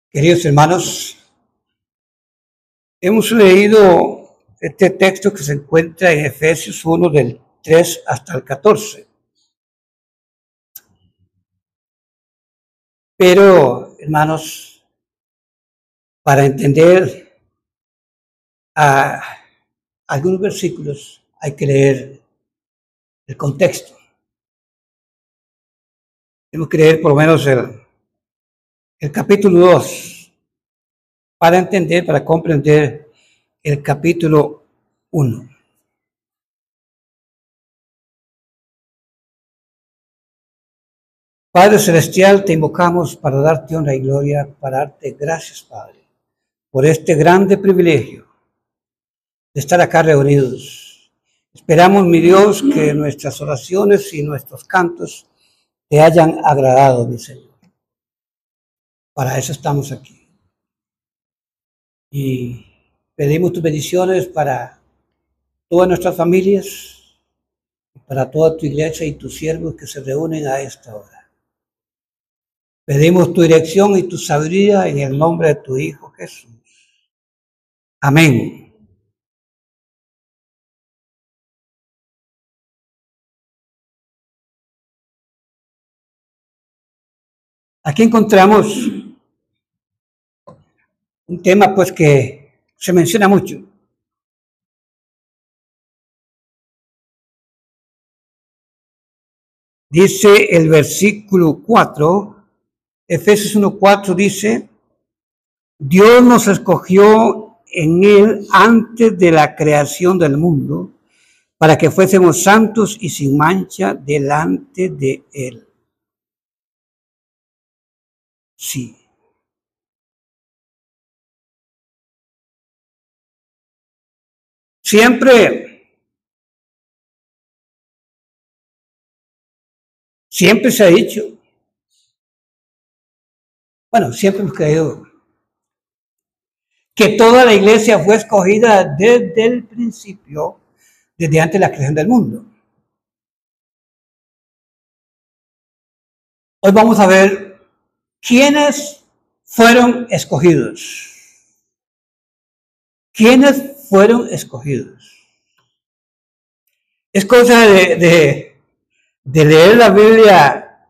Queridos hermanos, hemos leído este texto que se encuentra en Efesios 1 del 3 hasta el 14. Pero, hermanos, para entender algunos versículos hay que leer el contexto. Tenemos que leer por lo menos el capítulo 2 para entender, para comprender el capítulo 1. Padre Celestial, te invocamos para darte honra y gloria, para darte gracias, Padre, por este grande privilegio de estar acá reunidos. Esperamos, mi Dios, que nuestras oraciones y nuestros cantos te hayan agradado, mi Señor. Para eso estamos aquí. Y pedimos tus bendiciones para todas nuestras familias, para toda tu iglesia y tus siervos que se reúnen a esta hora. Pedimos tu dirección y tu sabiduría en el nombre de tu Hijo Jesús. Amén. Aquí encontramos un tema pues que se menciona mucho. Dice el versículo 4, Efesios 1:4 dice, Dios nos escogió en Él antes de la creación del mundo para que fuésemos santos y sin mancha delante de Él. Sí. Siempre se ha dicho, siempre hemos creído que toda la iglesia fue escogida desde el principio, desde antes de la creación del mundo. Hoy vamos a ver quiénes fueron escogidos. ¿Quiénes fueron escogidos? Es cosa de leer la Biblia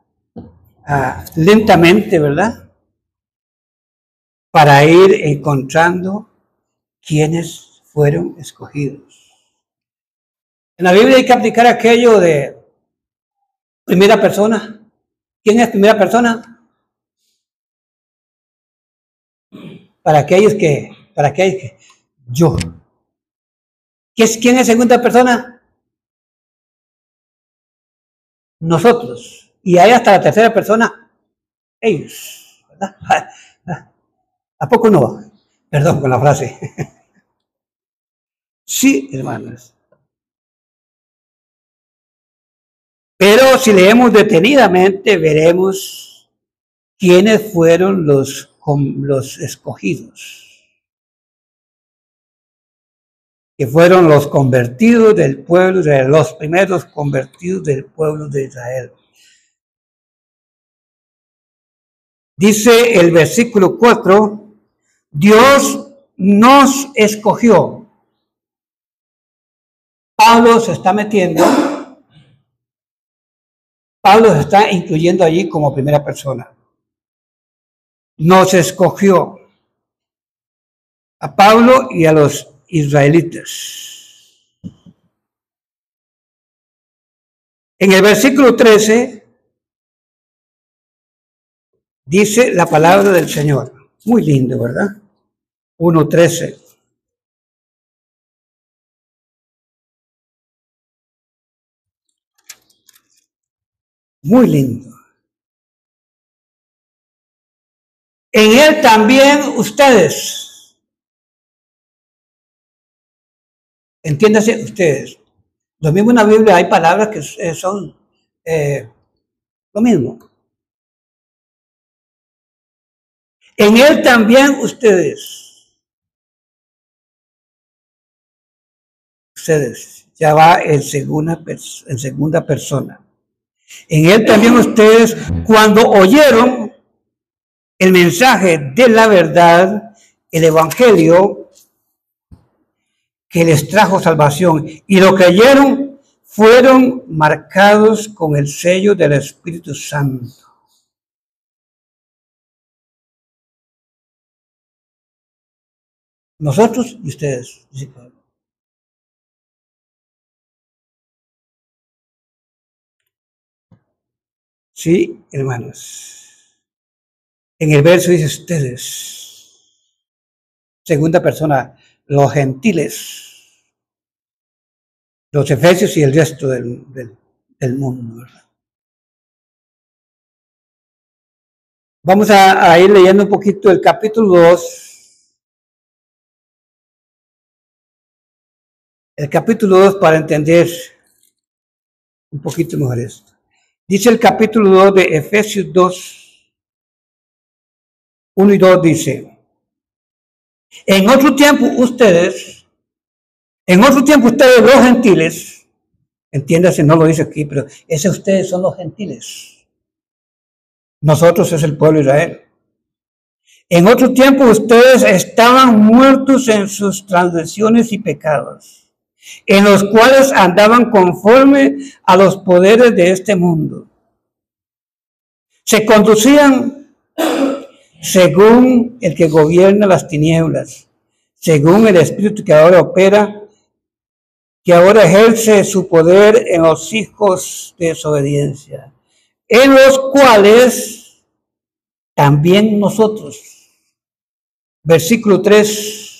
lentamente, ¿verdad? Para ir encontrando quiénes fueron escogidos. En la Biblia hay que aplicar aquello de primera persona. ¿Quién es primera persona? Para aquellos que yo. ¿Quién es segunda persona? Nosotros. Y ahí hasta la tercera persona, ellos. ¿Verdad? ¿A poco no? Perdón con la frase. Sí, hermanos. Pero si leemos detenidamente, veremos quiénes fueron los escogidos, que fueron los convertidos del pueblo de Israel, los primeros convertidos del pueblo de Israel. Dice el versículo 4, Dios nos escogió. Pablo se está incluyendo allí como primera persona. Nos escogió a Pablo y a los israelitas. En el versículo 13 dice la palabra del Señor. Muy lindo, ¿verdad? 1:13. Muy lindo. En él también ustedes. Entiéndase ustedes. Lo mismo en la Biblia hay palabras que son lo mismo. En él también ustedes. ustedes, ya va en segunda persona. En él también ustedes, cuando oyeron el mensaje de la verdad, el evangelio que les trajo salvación, y lo creyeron, fueron marcados con el sello del Espíritu Santo. Nosotros y ustedes, dice Pablo. Sí, hermanos. En el verso dice ustedes, segunda persona, los gentiles, los efesios y el resto del mundo, ¿verdad? Vamos a ir leyendo un poquito el capítulo 2. El capítulo 2 para entender un poquito mejor esto. Dice el capítulo 2 de Efesios 2, 1 y 2 dice, en otro tiempo ustedes los gentiles, entiéndase, no lo dice aquí, pero ustedes son los gentiles. Nosotros es el pueblo de Israel. En otro tiempo ustedes estaban muertos en sus transgresiones y pecados, en los cuales andaban conforme a los poderes de este mundo. Se conducían según el que gobierna las tinieblas, según el espíritu que ahora opera, que ahora ejerce su poder en los hijos de desobediencia, en los cuales también nosotros. Versículo 3,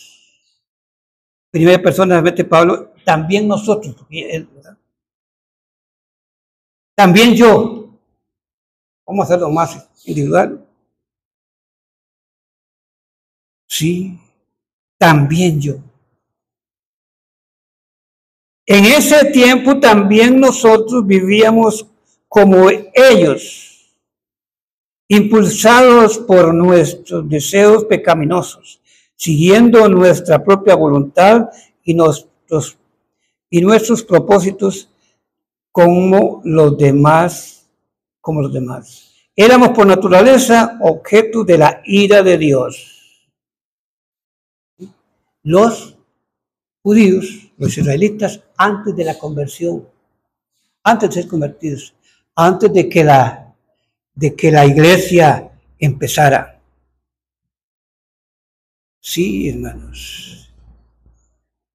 primera persona, mete Pablo, también nosotros, también yo. Vamos a hacerlo más individual. Sí, también yo. En ese tiempo también nosotros vivíamos como ellos, impulsados por nuestros deseos pecaminosos, siguiendo nuestra propia voluntad y nuestros propósitos como los demás. Éramos por naturaleza objeto de la ira de Dios. Los judíos, los israelitas, antes de la conversión, antes de ser convertidos, antes de que la iglesia empezara. Sí, hermanos.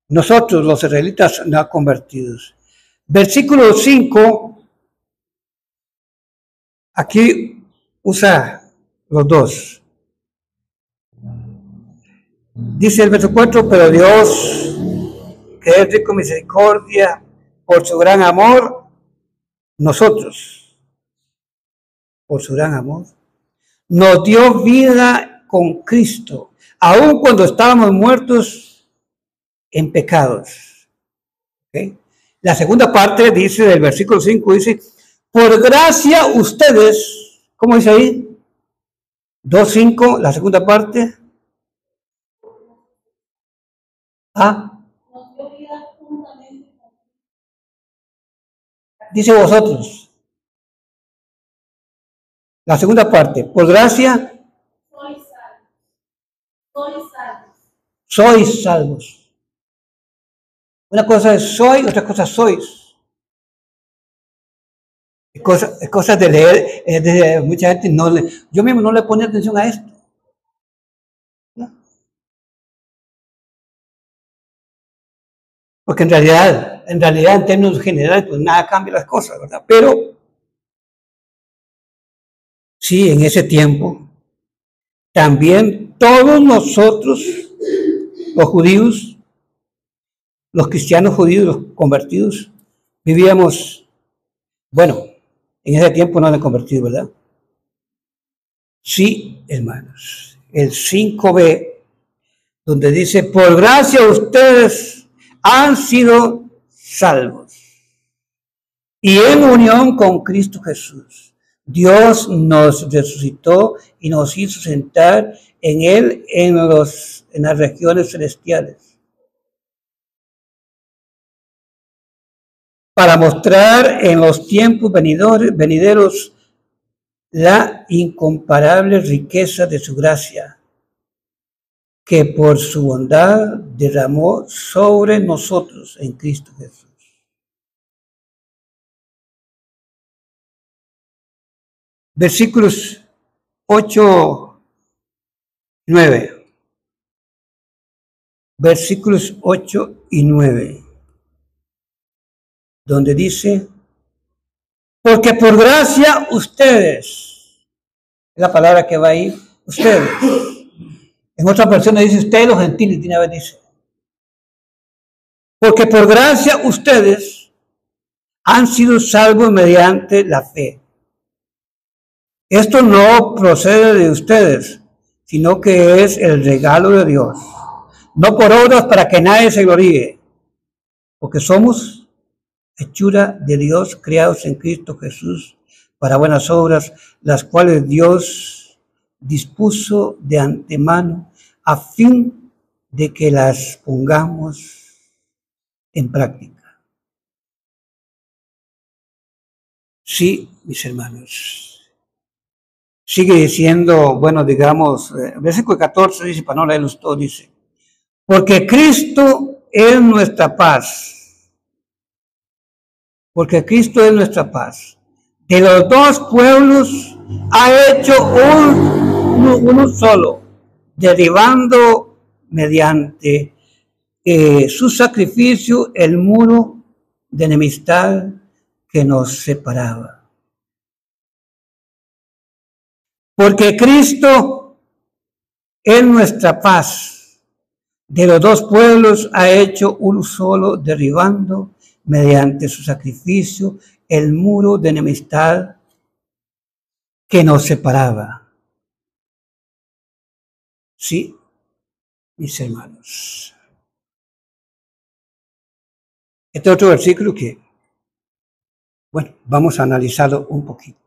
Nosotros, los israelitas, no convertidos. Versículo 5, aquí usa los dos. Dice el verso 4, pero Dios, que es rico en misericordia, por su gran amor, nosotros, por su gran amor, nos dio vida con Cristo, aun cuando estábamos muertos en pecados. ¿Okay? La segunda parte dice del versículo 5, dice, por gracia ustedes, ¿cómo dice ahí? 2:5, la segunda parte. Dice vosotros. La segunda parte, por gracia sois salvos. Una cosa es soy, otra cosa sois. Es cosa de leer, mucha gente yo mismo no le ponía atención a esto. ¿No? Porque en realidad en términos generales, pues nada cambia las cosas, ¿verdad? Pero sí, en ese tiempo, también todos nosotros, los judíos, los cristianos judíos, los convertidos, vivíamos, bueno, en ese tiempo no han convertido, ¿verdad? Sí, hermanos. El 5b, donde dice, por gracia ustedes han sido salvos. Y en unión con Cristo Jesús, Dios nos resucitó y nos hizo sentar en Él en las regiones celestiales. para mostrar en los tiempos venideros la incomparable riqueza de su gracia, que por su bondad derramó sobre nosotros en Cristo Jesús. Versículos 8, 9. Versículos 8 y 9. Donde dice, porque por gracia ustedes, es la palabra que va ahí, ustedes. En otra versión dice ustedes los gentiles, de una vez dice. Porque por gracia ustedes han sido salvos mediante la fe. Esto no procede de ustedes, sino que es el regalo de Dios. No por obras para que nadie se gloríe, porque somos hechura de Dios, creados en Cristo Jesús para buenas obras, las cuales Dios dispuso de antemano a fin de que las pongamos en práctica. Sí, mis hermanos. Sigue diciendo, bueno, digamos, versículo 14 dice, para no leerlos todos, dice, porque Cristo es nuestra paz. Porque Cristo es nuestra paz. De los dos pueblos ha hecho uno solo, derribando mediante su sacrificio el muro de enemistad que nos separaba. Porque Cristo es nuestra paz. De los dos pueblos ha hecho uno solo, derribando mediante su sacrificio el muro de enemistad que nos separaba. Sí, mis hermanos. Este otro versículo que, bueno, vamos a analizarlo un poquito.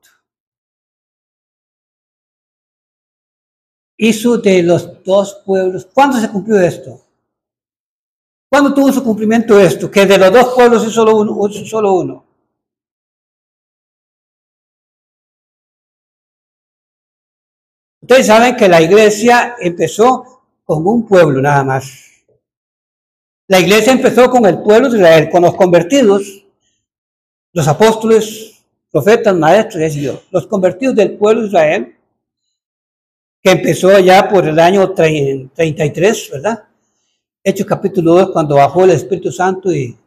Hizo de los dos pueblos. ¿Cuándo se cumplió esto? ¿Cuándo tuvo su cumplimiento esto? Que de los dos pueblos es solo uno. Ustedes saben que la iglesia empezó con un pueblo nada más. La iglesia empezó con el pueblo de Israel, con los convertidos, los apóstoles, profetas, maestros, es Dios. Los convertidos del pueblo de Israel, que empezó allá por el año 33, ¿verdad? Hechos capítulo 2, cuando bajó el Espíritu Santo y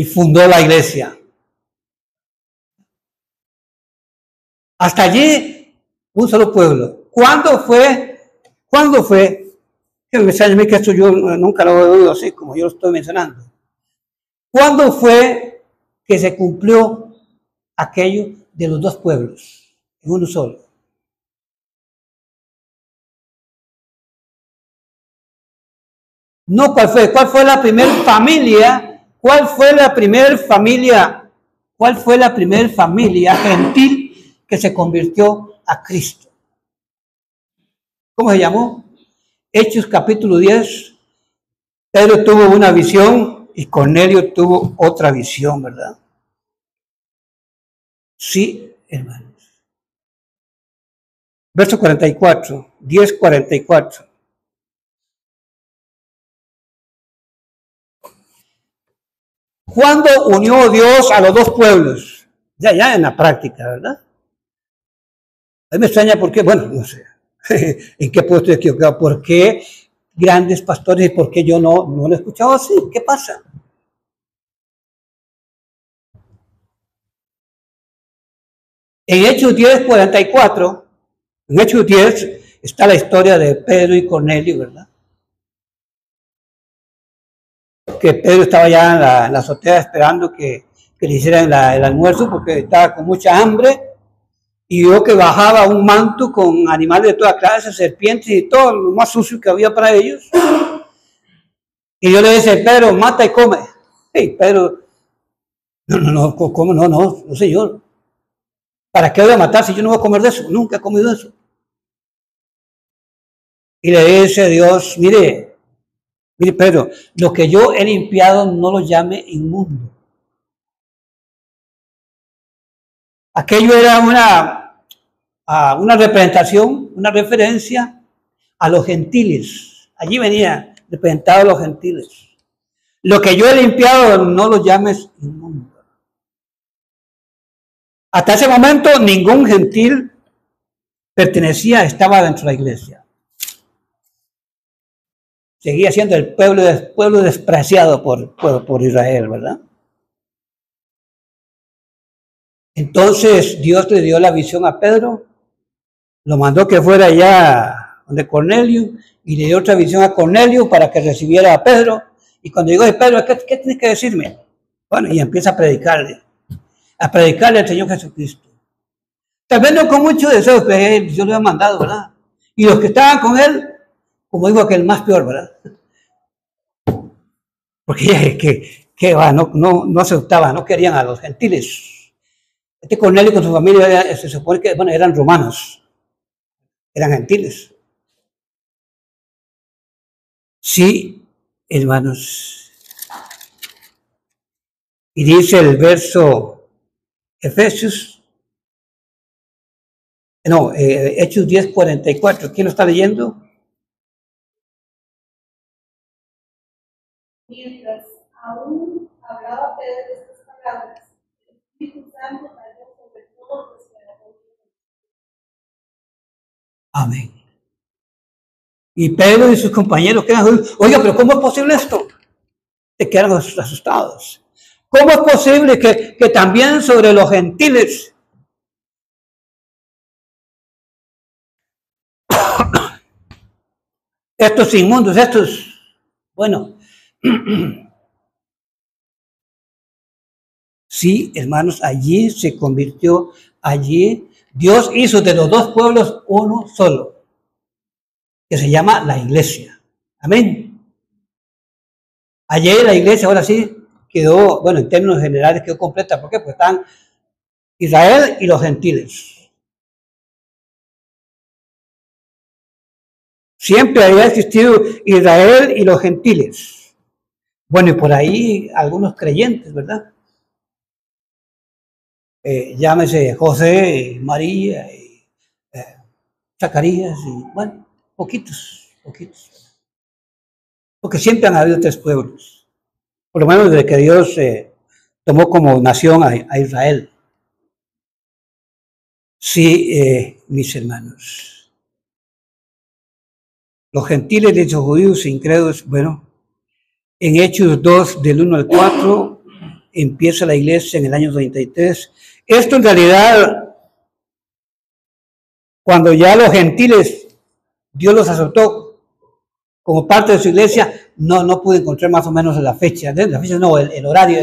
fundó la iglesia. Hasta allí, un solo pueblo. ¿Cuándo fue? Que me extraña a mí que esto yo nunca lo he oído así como yo lo estoy mencionando. ¿Cuándo fue que se cumplió aquello de los dos pueblos en uno solo? No, ¿cuál fue? ¿Cuál fue la primera familia? ¿Cuál fue la primera familia? ¿Cuál fue la primera familia gentil que se convirtió a Cristo? ¿Cómo se llamó? Hechos capítulo 10. Pedro tuvo una visión y Cornelio tuvo otra visión, ¿verdad? Sí, hermanos. Verso 44, 10:44. ¿Cuándo unió Dios a los dos pueblos? Ya en la práctica, ¿verdad? A mí me extraña por qué, bueno, no sé, en qué puesto equivocado, por qué grandes pastores y por qué yo no lo he escuchado así. ¿Qué pasa? En Hechos 10:44, en Hechos 10 está la historia de Pedro y Cornelio, ¿verdad? Que Pedro estaba ya en la azotea esperando que le hicieran el almuerzo porque estaba con mucha hambre y vio que bajaba un manto con animales de toda clase, serpientes y todo lo más sucio que había para ellos. Y Dios le dice, Pedro, mata y come. Hey, Pedro, no, ¿cómo? No, señor. ¿Para qué voy a matar si yo no voy a comer de eso? Nunca he comido eso. Y le dice Dios, mire Pedro, lo que yo he limpiado no lo llame inmundo. Aquello era una representación, una referencia a los gentiles. Allí venía representado a los gentiles. Lo que yo he limpiado, no lo llames inmundo. Hasta ese momento, ningún gentil estaba dentro de la iglesia. Seguía siendo el pueblo despreciado por Israel, ¿verdad? Entonces Dios le dio la visión a Pedro, lo mandó que fuera allá donde Cornelio, y le dio otra visión a Cornelio para que recibiera a Pedro. Y cuando llegó Pedro, ¿qué tienes que decirme? Bueno, y empieza a predicarle al Señor Jesucristo. Tal vez no con mucho deseo, que yo lo había mandado, ¿verdad? Y los que estaban con él, como digo, que el más peor, ¿verdad? Porque no aceptaban, no querían a los gentiles. Este Cornelio con su familia se supone que, bueno, eran romanos, eran gentiles. Sí, hermanos. Y dice el verso Hechos 10:44. ¿Quién lo está leyendo? Mientras aún hablaba Pedro estas palabras, el Espíritu Santo cayó sobre todos los que eran. Amén. Y Pedro y sus compañeros quedan, oiga, pero ¿cómo es posible esto? Se quedan asustados. ¿Cómo es posible que también sobre los gentiles estos inmundos, bueno, sí, hermanos, allí se convirtió, Dios hizo de los dos pueblos uno solo, que se llama la iglesia. Amén. Allí la iglesia ahora sí quedó, bueno, en términos generales quedó completa. ¿Por qué? Porque están Israel y los gentiles. Siempre había existido Israel y los gentiles. Bueno, y por ahí algunos creyentes, ¿verdad? Llámese José, María, y, Zacarías, y bueno, poquitos. Porque siempre han habido tres pueblos. Por lo menos desde que Dios tomó como nación a Israel. Sí, mis hermanos. Los gentiles de los judíos e incrédulos, bueno, en Hechos 2, del 1 al 4, empieza la iglesia en el año 33. Esto en realidad, cuando ya los gentiles, Dios los aceptó como parte de su iglesia, no pude encontrar más o menos la fecha, el horario,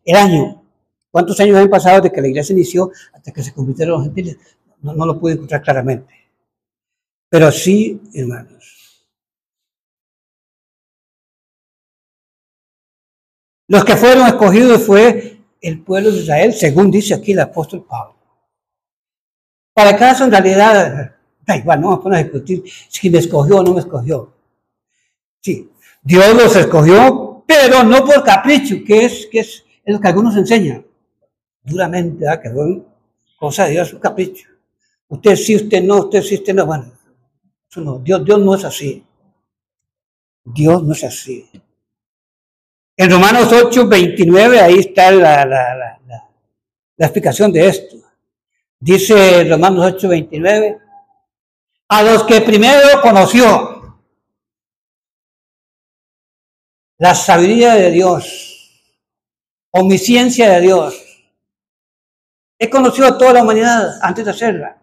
el año. ¿Cuántos años han pasado desde que la iglesia inició hasta que se convirtieron los gentiles? No lo pude encontrar claramente. Pero sí, hermanos. Los que fueron escogidos fue el pueblo de Israel, según dice aquí el apóstol Pablo. Para el caso, en realidad, da igual, no vamos a poner a discutir si me escogió o no me escogió. Sí, Dios los escogió, pero no por capricho, que es lo que algunos enseñan. Duramente, ¿verdad? Que fue cosa de Dios, un capricho. Usted sí, usted no, bueno, eso no, Dios no es así. Dios no es así. En Romanos 8:29, ahí está la explicación de esto. Dice Romanos 8:29, a los que primero conoció la sabiduría de Dios, omnisciencia de Dios, he conocido a toda la humanidad antes de hacerla,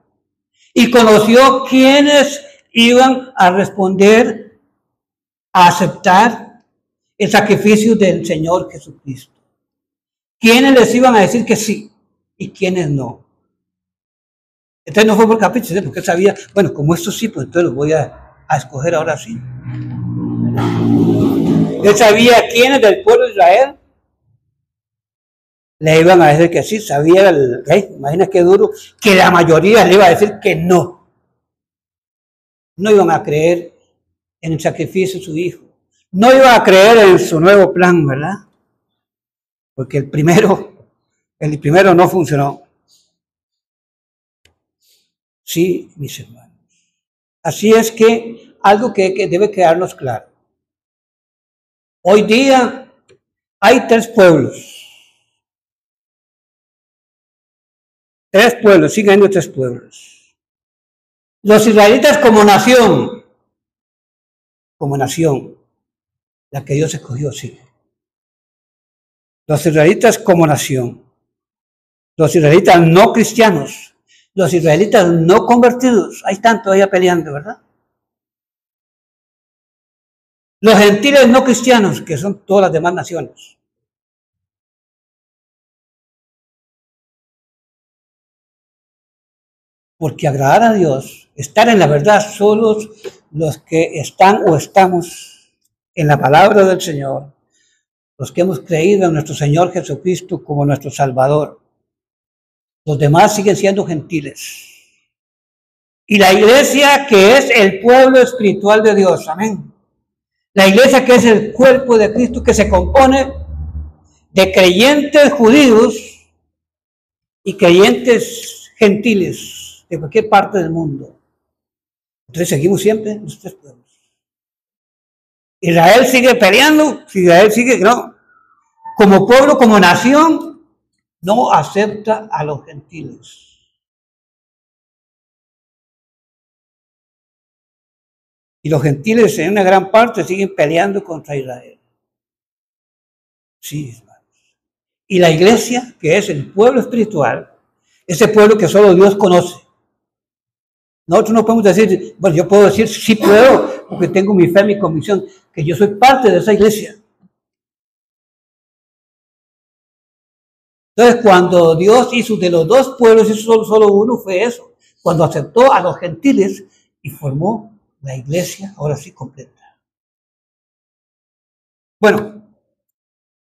y conoció quiénes iban a responder, a aceptar el sacrificio del Señor Jesucristo. ¿Quiénes les iban a decir que sí y quiénes no? Entonces no fue por capricho, porque él sabía, bueno, como esto sí, pues entonces los voy a escoger ahora sí. Él sabía quiénes del pueblo de Israel le iban a decir que sí, sabía el rey, imagina qué duro, que la mayoría le iba a decir que no. No iban a creer en el sacrificio de su hijo. No iban a creer en su nuevo plan, ¿verdad? Porque el primero no funcionó. Sí, mis hermanos. Así es que algo que debe quedarnos claro. Hoy día hay tres pueblos. Tres pueblos, siguen habiendo tres pueblos. Los israelitas como nación, la que Dios escogió, sí. Los israelitas como nación. Los israelitas no cristianos. Los israelitas no convertidos. Ahí están todavía peleando, ¿verdad? Los gentiles no cristianos, que son todas las demás naciones. Porque agradar a Dios, estar en la verdad, solo los que están o estamos en la palabra del Señor, los que hemos creído en nuestro Señor Jesucristo como nuestro Salvador. Los demás siguen siendo gentiles. Y la iglesia, que es el pueblo espiritual de Dios, amén. La iglesia, que es el cuerpo de Cristo, que se compone de creyentes judíos y creyentes gentiles de cualquier parte del mundo. Entonces seguimos siempre los tres pueblos. Israel sigue peleando, Israel sigue, no, como pueblo, como nación, no acepta a los gentiles. Y los gentiles en una gran parte siguen peleando contra Israel. Sí, hermanos. Y la iglesia, que es el pueblo espiritual, ese pueblo que solo Dios conoce. Nosotros no podemos decir, bueno, yo puedo decir, sí puedo, porque tengo mi fe, mi convicción, que yo soy parte de esa iglesia. Entonces, cuando Dios hizo de los dos pueblos, hizo solo uno, fue eso. Cuando aceptó a los gentiles y formó la iglesia, ahora sí completa. Bueno,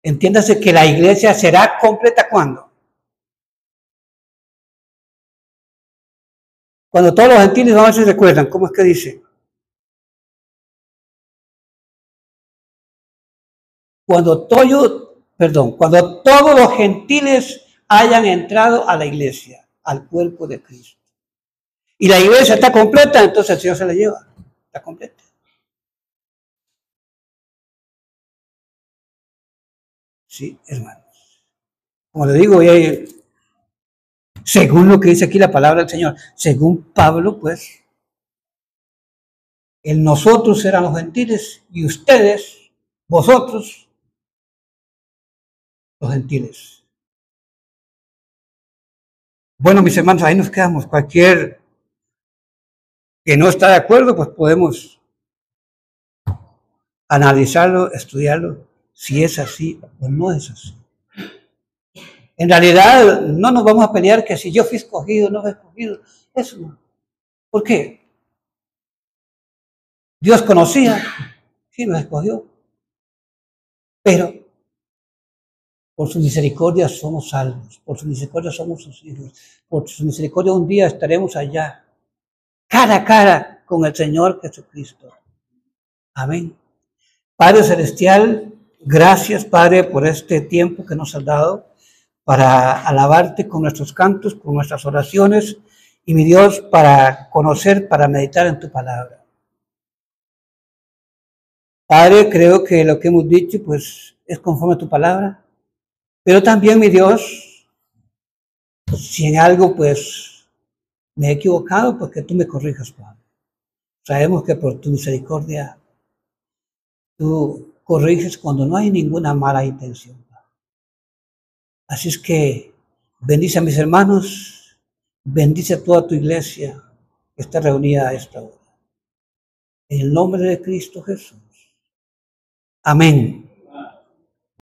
entiéndase que la iglesia será completa ¿cuándo? Cuando todos los gentiles, vamos a ver si recuerdan, ¿cómo es que dice? Cuando todos los gentiles hayan entrado a la iglesia, al cuerpo de Cristo. Y la iglesia está completa, entonces el Señor se la lleva. Está completa. Sí, hermanos. Como le digo, según lo que dice aquí la palabra del Señor, según Pablo, pues, el nosotros eran los gentiles y ustedes, vosotros, los gentiles. Bueno, mis hermanos, ahí nos quedamos. Cualquier que no está de acuerdo, pues podemos analizarlo, estudiarlo, si es así o no es así. En realidad, no nos vamos a pelear que si yo fui escogido o no fui escogido. Eso no. ¿Por qué? Dios conocía, sí nos escogió, pero por su misericordia somos salvos, por su misericordia somos sus hijos, por su misericordia un día estaremos allá, cara a cara con el Señor Jesucristo. Amén. Padre Celestial, gracias, Padre, por este tiempo que nos has dado para alabarte con nuestros cantos, con nuestras oraciones, y mi Dios, para conocer, para meditar en tu palabra. Padre, creo que lo que hemos dicho, pues, es conforme a tu palabra, pero también, mi Dios, si en algo, pues, me he equivocado, pues que tú me corrijas, Padre. Sabemos que por tu misericordia, tú corriges cuando no hay ninguna mala intención. Así es que bendice a mis hermanos, bendice a toda tu iglesia que está reunida a esta hora. En el nombre de Cristo Jesús. Amén.